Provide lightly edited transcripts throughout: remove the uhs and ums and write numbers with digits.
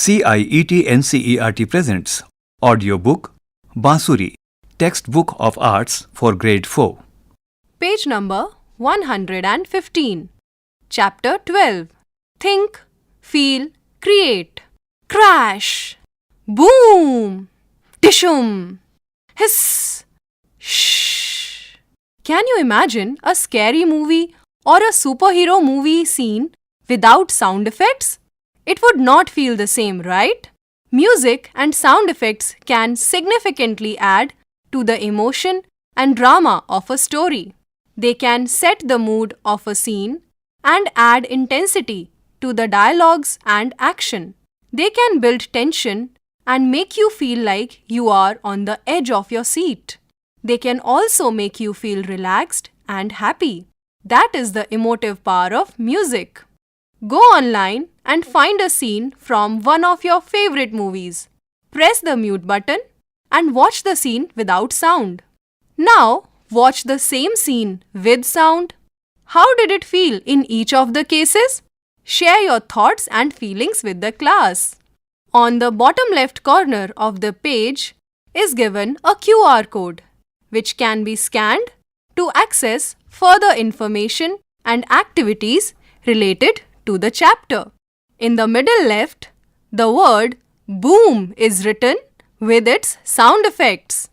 CIET NCERT presents audiobook Bansuri, Textbook of Arts for Grade 4. Page number 115. Chapter 12. Think, Feel, Create. Crash. Boom. Tishum. Hiss. Shh. Can you imagine a scary movie or a superhero movie scene without sound effects? It would not feel the same, right? Music and sound effects can significantly add to the emotion and drama of a story. They can set the mood of a scene and add intensity to the dialogues and action. They can build tension and make you feel like you are on the edge of your seat. They can also make you feel relaxed and happy. That is the emotive power of music. Go online and find a scene from one of your favorite movies. Press the mute button and watch the scene without sound. Now, watch the same scene with sound. How did it feel in each of the cases? Share your thoughts and feelings with the class. On the bottom left corner of the page is given a QR code, which can be scanned to access further information and activities related to the chapter. In the middle left, the word boom is written with its sound effects.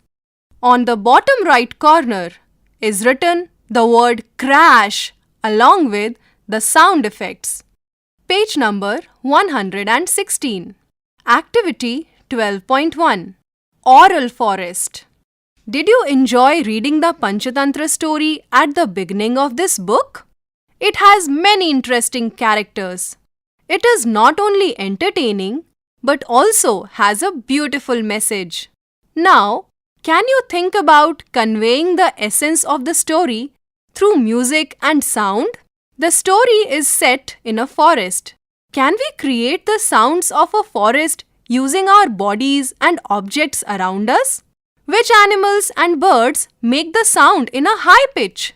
On the bottom right corner is written the word crash along with the sound effects. Page number 116. Activity 12.1. Oral Forest. Did you enjoy reading the Panchatantra story at the beginning of this book? It has many interesting characters. It is not only entertaining but also has a beautiful message. Now, can you think about conveying the essence of the story through music and sound? The story is set in a forest. Can we create the sounds of a forest using our bodies and objects around us? Which animals and birds make the sound in a high pitch?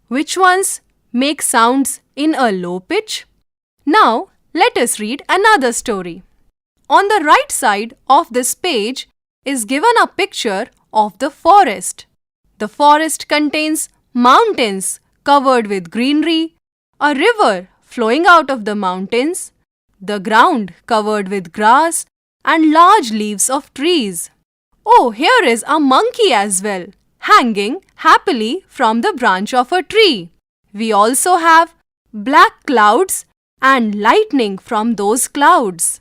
Which ones make sounds in a low pitch? Now, let us read another story. On the right side of this page is given a picture of the forest. The forest contains mountains covered with greenery, a river flowing out of the mountains, the ground covered with grass, and large leaves of trees. Oh, here is a monkey as well, hanging happily from the branch of a tree. We also have black clouds and lightning from those clouds.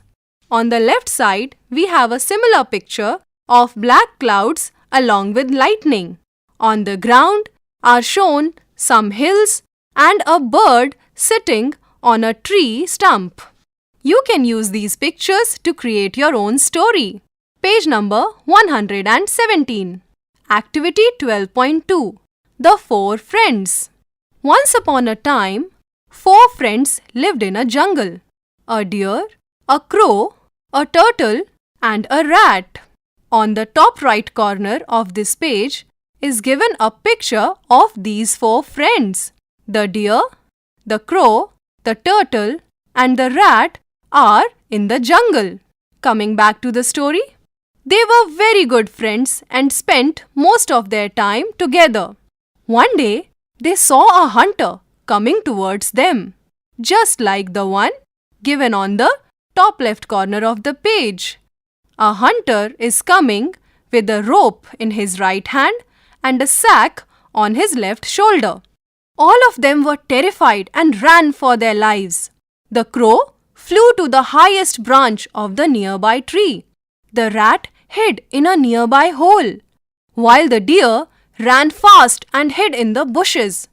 On the left side, we have a similar picture of black clouds along with lightning. On the ground are shown some hills and a bird sitting on a tree stump. You can use these pictures to create your own story. Page number 117. Activity 12.2. The Four Friends. Once upon a time, 4 friends lived in a jungle. A deer, a crow, a turtle, and a rat. On the top right corner of this page is given a picture of these 4 friends. The deer, the crow, the turtle, and the rat are in the jungle. Coming back to the story, they were very good friends and spent most of their time together. One day, they saw a hunter coming towards them, just like the one given on the top left corner of the page. A hunter is coming with a rope in his right hand and a sack on his left shoulder. All of them were terrified and ran for their lives. The crow flew to the highest branch of the nearby tree. The rat hid in a nearby hole, while the deer ran fast and hid in the bushes.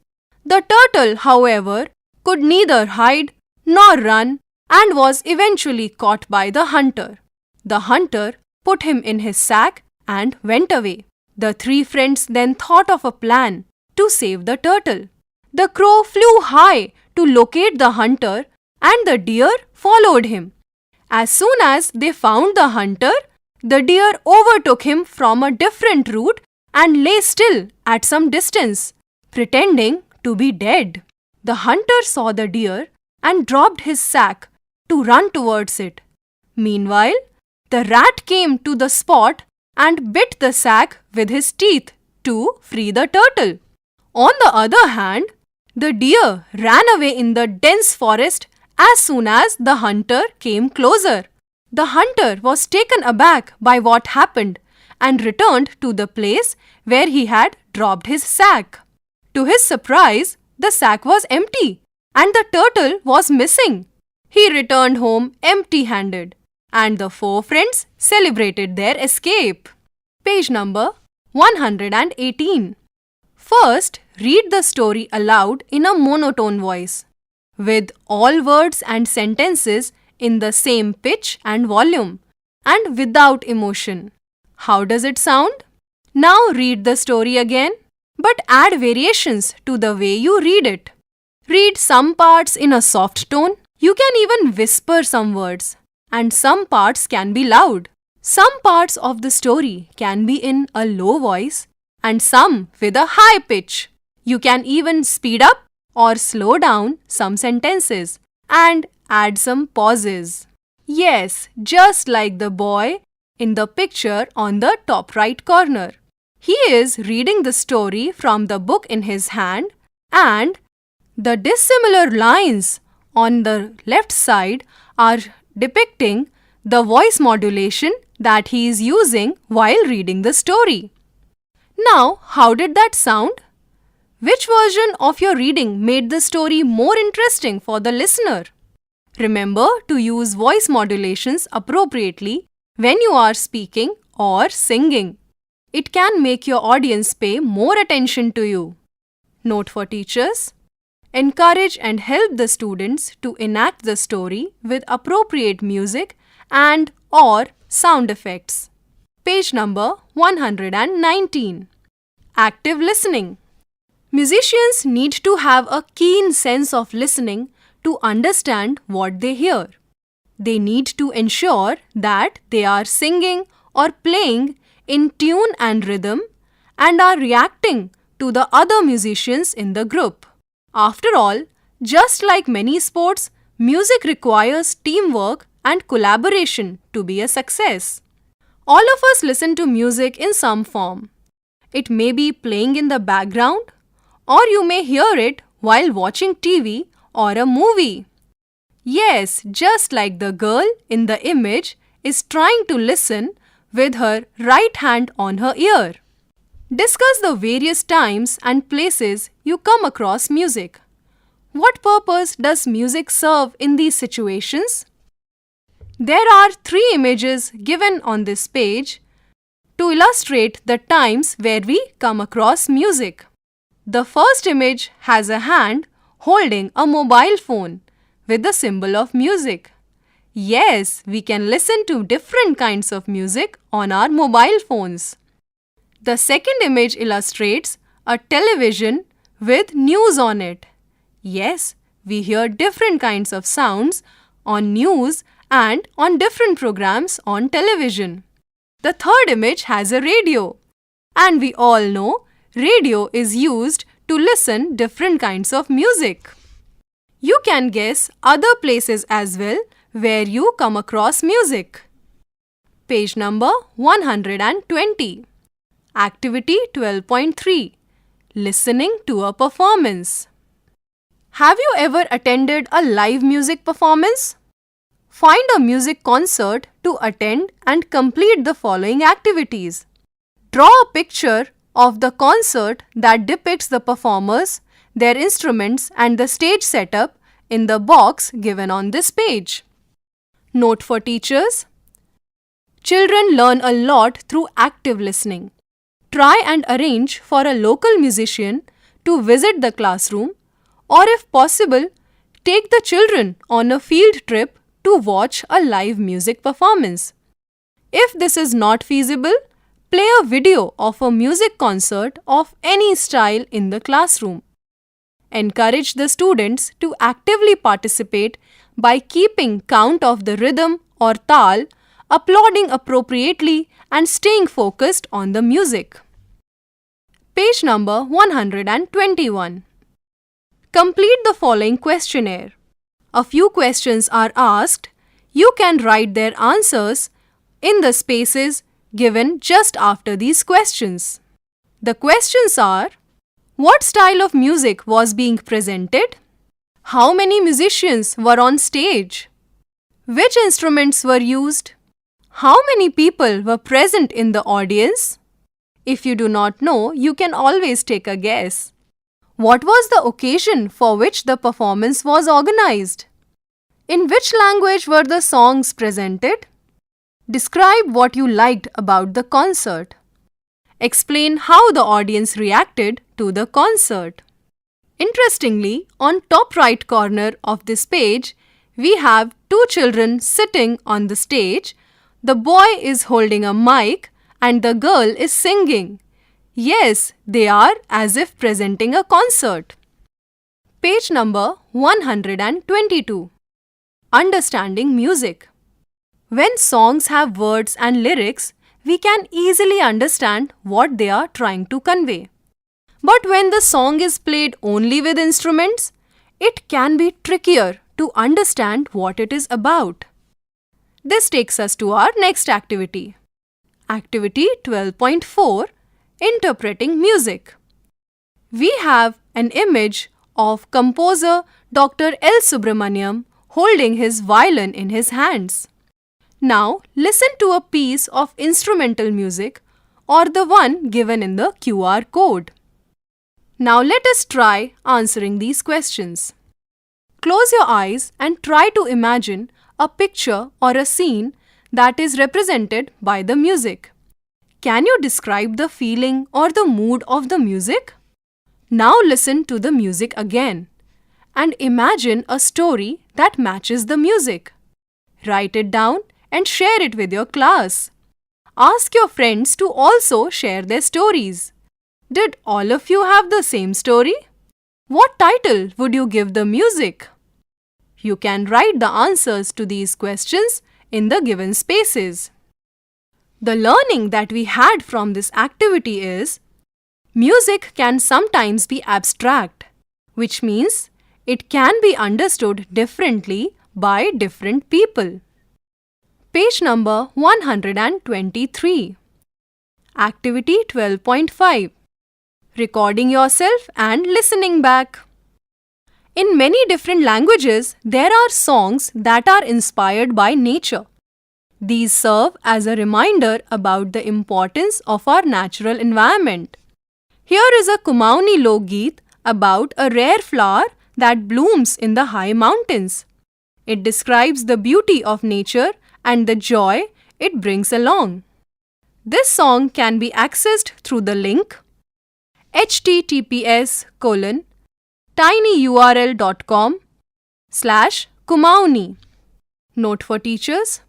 The turtle, however, could neither hide nor run and was eventually caught by the hunter. The hunter put him in his sack and went away. The 3 friends then thought of a plan to save the turtle. The crow flew high to locate the hunter and the deer followed him. As soon as they found the hunter, the deer overtook him from a different route and lay still at some distance, pretending to be dead. The hunter saw the deer and dropped his sack to run towards it. Meanwhile, the rat came to the spot and bit the sack with his teeth to free the turtle. On the other hand, the deer ran away in the dense forest as soon as the hunter came closer. The hunter was taken aback by what happened and returned to the place where he had dropped his sack. To his surprise, the sack was empty and the turtle was missing. He returned home empty-handed, and the four friends celebrated their escape. Page number 118. First, read the story aloud in a monotone voice, with all words and sentences in the same pitch and volume, and without emotion. How does it sound? Now read the story again, but add variations to the way you read it. Read some parts in a soft tone. You can even whisper some words, and some parts can be loud. Some parts of the story can be in a low voice and some with a high pitch. You can even speed up or slow down some sentences and add some pauses. Yes, just like the boy in the picture on the top right corner. He is reading the story from the book in his hand, and the dissimilar lines on the left side are depicting the voice modulation that he is using while reading the story. Now, how did that sound? Which version of your reading made the story more interesting for the listener? Remember to use voice modulations appropriately when you are speaking or singing. It can make your audience pay more attention to you. Note for teachers: encourage and help the students to enact the story with appropriate music and or sound effects. Page number 119. Active listening. Musicians need to have a keen sense of listening to understand what they hear. They need to ensure that they are singing or playing in tune and rhythm and are reacting to the other musicians in the group. After all, just like many sports, music requires teamwork and collaboration to be a success. All of us listen to music in some form. It may be playing in the background, or you may hear it while watching TV or a movie. Yes, just like the girl in the image is trying to listen with her right hand on her ear. Discuss the various times and places you come across music. What purpose does music serve in these situations? There are 3 images given on this page to illustrate the times where we come across music. The first image has a hand holding a mobile phone with the symbol of music. Yes, we can listen to different kinds of music on our mobile phones. The second image illustrates a television with news on it. Yes, we hear different kinds of sounds on news and on different programs on television. The third image has a radio. And we all know radio is used to listen different kinds of music. You can guess other places as well where you come across music. Page number 120. Activity 12.3. Listening to a performance. Have you ever attended a live music performance? Find a music concert to attend and complete the following activities. Draw a picture of the concert that depicts the performers, their instruments and the stage setup in the box given on this page. Note for teachers: children learn a lot through active listening. Try and arrange for a local musician to visit the classroom, or if possible, take the children on a field trip to watch a live music performance. If this is not feasible, play a video of a music concert of any style in the classroom. Encourage the students to actively participate by keeping count of the rhythm or tal, applauding appropriately and staying focused on the music. Page number 121. Complete the following questionnaire. A few questions are asked. You can write their answers in the spaces given just after these questions. The questions are: what style of music was being presented? How many musicians were on stage? Which instruments were used? How many people were present in the audience? If you do not know, you can always take a guess. What was the occasion for which the performance was organized? In which language were the songs presented? Describe what you liked about the concert. Explain how the audience reacted to the concert. Interestingly, on top right corner of this page, we have two children sitting on the stage. The boy is holding a mic and the girl is singing. Yes, they are as if presenting a concert. Page number 122. Understanding music. When songs have words and lyrics, we can easily understand what they are trying to convey. But when the song is played only with instruments, it can be trickier to understand what it is about. This takes us to our next activity. Activity 12.4, Interpreting Music. We have an image of composer Dr. L. Subramaniam holding his violin in his hands. Now listen to a piece of instrumental music or the one given in the QR code. Now let us try answering these questions. Close your eyes and try to imagine a picture or a scene that is represented by the music. Can you describe the feeling or the mood of the music? Now listen to the music again and imagine a story that matches the music. Write it down and share it with your class. Ask your friends to also share their stories. Did all of you have the same story? What title would you give the music? You can write the answers to these questions in the given spaces. The learning that we had from this activity is: music can sometimes be abstract, which means it can be understood differently by different people. Page number 123. Activity 12.5. Recording yourself and listening back. In many different languages, there are songs that are inspired by nature. These serve as a reminder about the importance of our natural environment. Here is a Kumaoni Lokgeet about a rare flower that blooms in the high mountains. It describes the beauty of nature and the joy it brings along. This song can be accessed through the link https://tinyurl.com/Kumaoni. Note for teachers: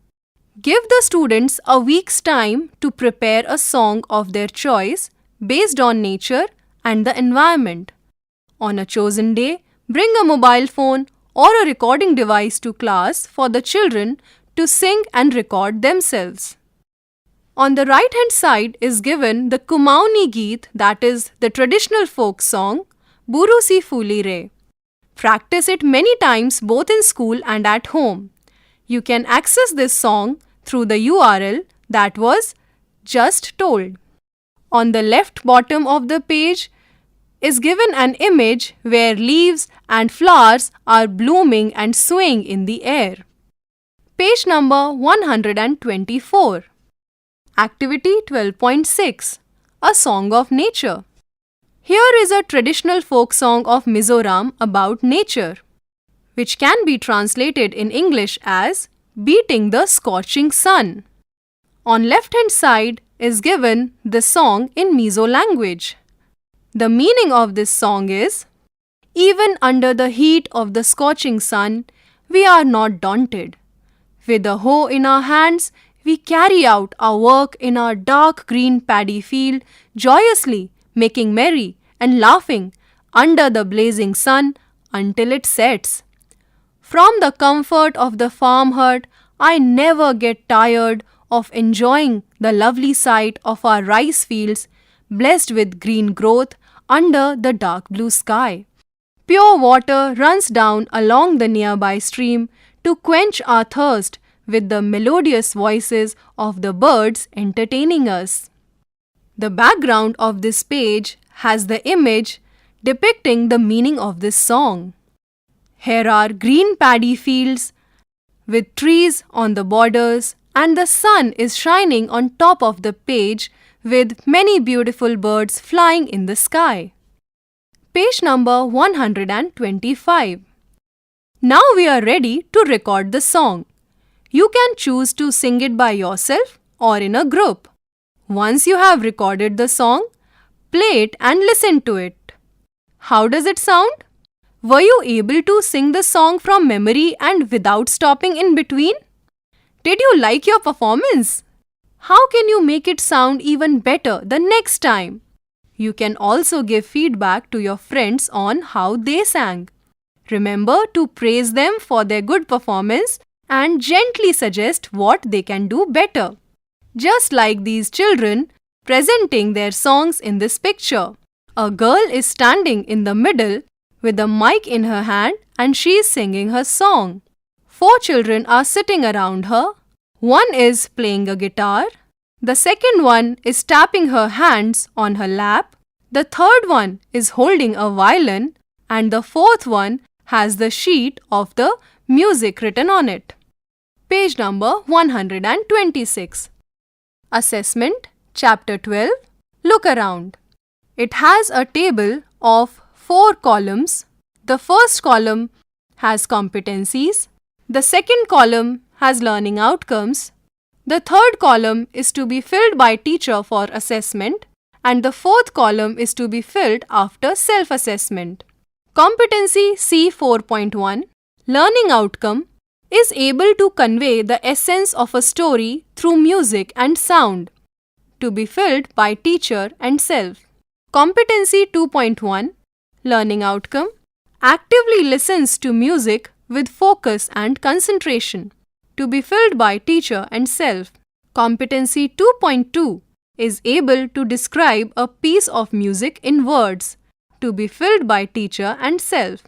give the students a week's time to prepare a song of their choice based on nature and the environment. On a chosen day, bring a mobile phone or a recording device to class for the children to sing and record themselves. On the right hand side is given the Kumaoni Geet, that is the traditional folk song Burusi Fuli Re. Practice it many times both in school and at home. You can access this song through the URL that was just told. On the left bottom of the page is given an image where leaves and flowers are blooming and swaying in the air. Page number 124. Activity 12.6. A Song of Nature. Here is a traditional folk song of Mizoram about nature, which can be translated in English as Beating the Scorching Sun. On left hand side is given the song in Mizo language. The meaning of this song is: even under the heat of the scorching sun, we are not daunted. With a hoe in our hands, we carry out our work in our dark green paddy field joyously, making merry and laughing under the blazing sun until it sets. From the comfort of the farm hut, I never get tired of enjoying the lovely sight of our rice fields blessed with green growth under the dark blue sky. Pure water runs down along the nearby stream to quench our thirst with the melodious voices of the birds entertaining us. The background of this page has the image depicting the meaning of this song. Here are green paddy fields with trees on the borders, and the sun is shining on top of the page with many beautiful birds flying in the sky. Page number 125. Now we are ready to record the song. You can choose to sing it by yourself or in a group. Once you have recorded the song, play it and listen to it. How does it sound? Were you able to sing the song from memory and without stopping in between? Did you like your performance? How can you make it sound even better the next time? You can also give feedback to your friends on how they sang. Remember to praise them for their good performance and gently suggest what they can do better. Just like these children presenting their songs in this picture. A girl is standing in the middle with a mic in her hand and she is singing her song. 4 children are sitting around her. One is playing a guitar. The second one is tapping her hands on her lap. The third one is holding a violin, and the fourth one has the sheet of the music written on it. Page number 126. Assessment, Chapter 12. Look around. It has a table of 4 columns. The first column has competencies. The second column has learning outcomes. The third column is to be filled by teacher for assessment, and the fourth column is to be filled after self-assessment. Competency C4.1, learning outcome, is able to convey the essence of a story through music and sound, to be filled by teacher and self. Competency 2.1, learning outcome, actively listens to music with focus and concentration, to be filled by teacher and self. Competency 2.2 is able to describe a piece of music in words, to be filled by teacher and self.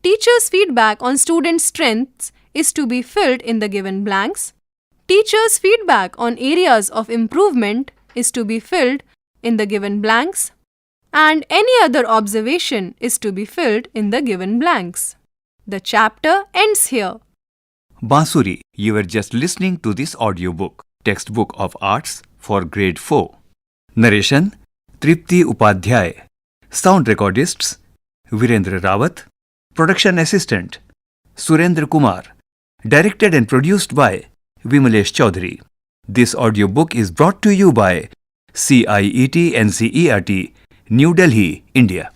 Teacher's feedback on student strengths is to be filled in the given blanks. Teacher's feedback on areas of improvement is to be filled in the given blanks. And any other observation is to be filled in the given blanks. The chapter ends here. Bansuri, you were just listening to this audiobook, Textbook of Arts for Grade 4. Narration, Tripti Upadhyay. Sound recordists, Virendra Rawat. Production assistant, Surendra Kumar. Directed and produced by Vimalesh Chaudhary. This audiobook is brought to you by CIET NCERT, New Delhi, India.